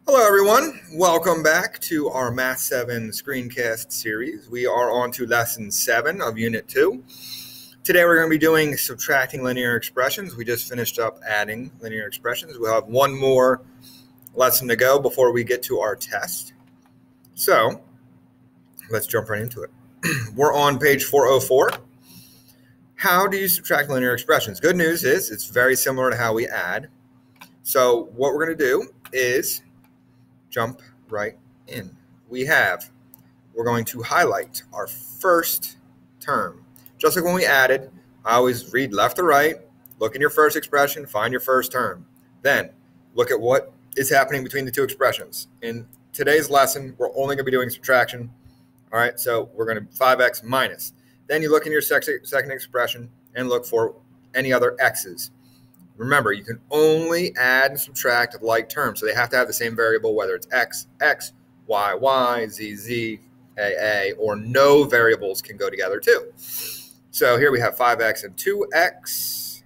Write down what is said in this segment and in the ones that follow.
Hello, everyone. Welcome back to our Math 7 screencast series. We are on to Lesson 7 of Unit 2. Today we're going to be doing subtracting linear expressions. We just finished up adding linear expressions. We'll have one more lesson to go before we get to our test. So let's jump right into it. We're on page 404. How do you subtract linear expressions? Good news is it's very similar to how we add. So what we're going to do is jump right in. We're going to highlight our first term. Just like when we added, I always read left to right, look in your first expression, find your first term. Then look at what is happening between the two expressions. In today's lesson, we're only going to be doing subtraction. All right, so we're going to 5x minus. Then you look in your second expression and look for any other x's. Remember, you can only add and subtract like terms, so they have to have the same variable, whether it's x, x, y, y, z, z, a, or no variables can go together too. So here we have 5x and 2x,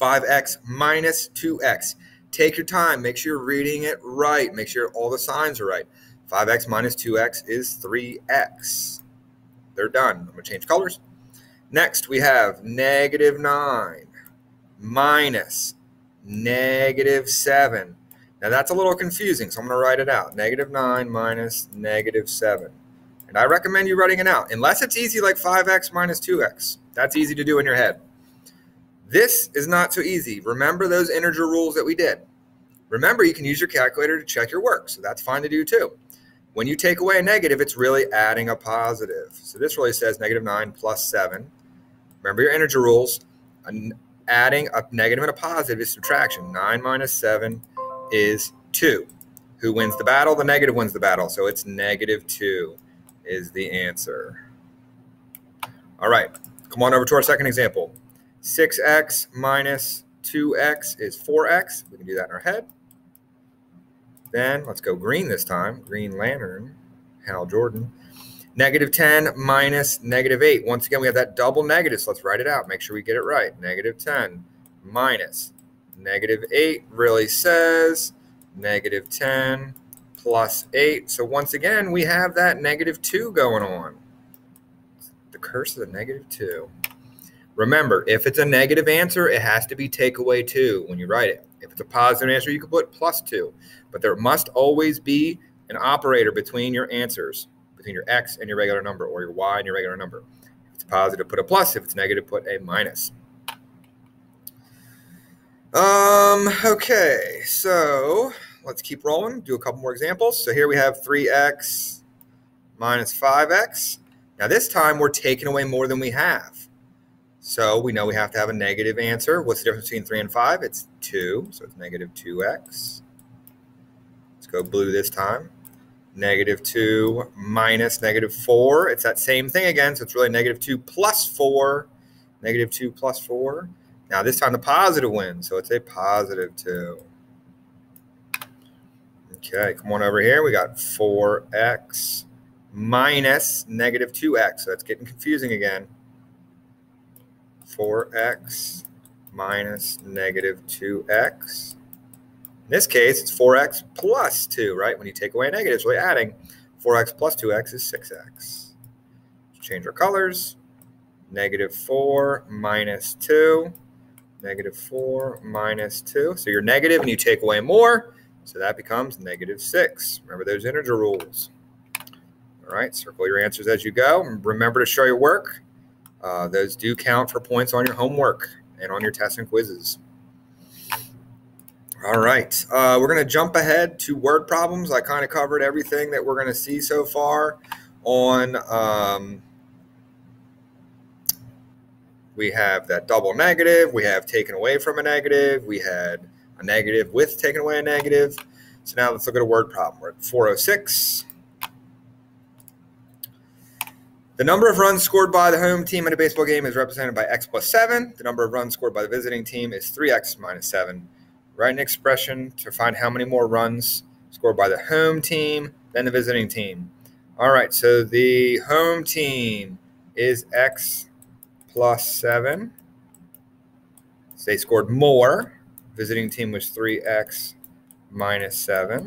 5x minus 2x. Take your time. Make sure you're reading it right. Make sure all the signs are right. 5x minus 2x is 3x. They're done. I'm going to change colors. Next, we have negative 9. Minus negative 7. Now that's a little confusing, so I'm going to write it out. Negative 9 minus negative 7. And I recommend you writing it out, unless it's easy like 5x minus 2x. That's easy to do in your head. This is not so easy. Remember those integer rules that we did. Remember, you can use your calculator to check your work, so that's fine to do too. When you take away a negative, it's really adding a positive. So this really says negative 9 plus 7. Remember your integer rules. Adding a negative and a positive is subtraction. 9 minus 7 is 2. Who wins the battle? The negative wins the battle. So it's negative 2 is the answer. All right, come on over to our second example. 6x minus 2x is 4x. We can do that in our head. Then let's go green this time. Green Lantern, Hal Jordan. Negative 10 minus negative 8. Once again, we have that double negative, so let's write it out. Make sure we get it right. Negative 10 minus negative 8 really says negative 10 plus 8. So once again, we have that negative 2 going on. The curse of the negative 2. Remember, if it's a negative answer, it has to be take away 2 when you write it. If it's a positive answer, you can put plus 2. But there must always be an operator between your answers, between your x and your regular number, or your y and your regular number. If it's positive, put a plus. If it's negative, put a minus. Okay, so let's keep rolling. Do a couple more examples. So here we have 3x minus 5x. Now this time we're taking away more than we have. So we know we have to have a negative answer. What's the difference between 3 and 5? It's 2, so it's negative 2x. Let's go blue this time. Negative 2 minus negative 4. It's that same thing again, so it's really negative 2 plus 4. Negative 2 plus 4. Now this time the positive wins, so it's a positive 2. Okay, come on over here. We got 4x minus negative 2x. So that's getting confusing again. 4x minus negative 2x. In this case, it's 4x plus 2, right? When you take away a negative, it's really adding. 4x plus 2x is 6x. Let's change our colors. Negative 4 minus 2. Negative 4 minus 2. So you're negative and you take away more. So that becomes negative 6. Remember those integer rules. All right, circle your answers as you go. Remember to show your work. Those do count for points on your homework and on your tests and quizzes. All right, we're going to jump ahead to word problems. I kind of covered everything that we're going to see so far on we have that double negative. We have taken away from a negative. We had a negative with taken away a negative. So now let's look at a word problem. We're at 406. The number of runs scored by the home team in a baseball game is represented by x plus 7. The number of runs scored by the visiting team is 3x minus 7. Write an expression to find how many more runs scored by the home team than the visiting team. All right, so the home team is x plus 7. So they scored more. Visiting team was 3x minus 7.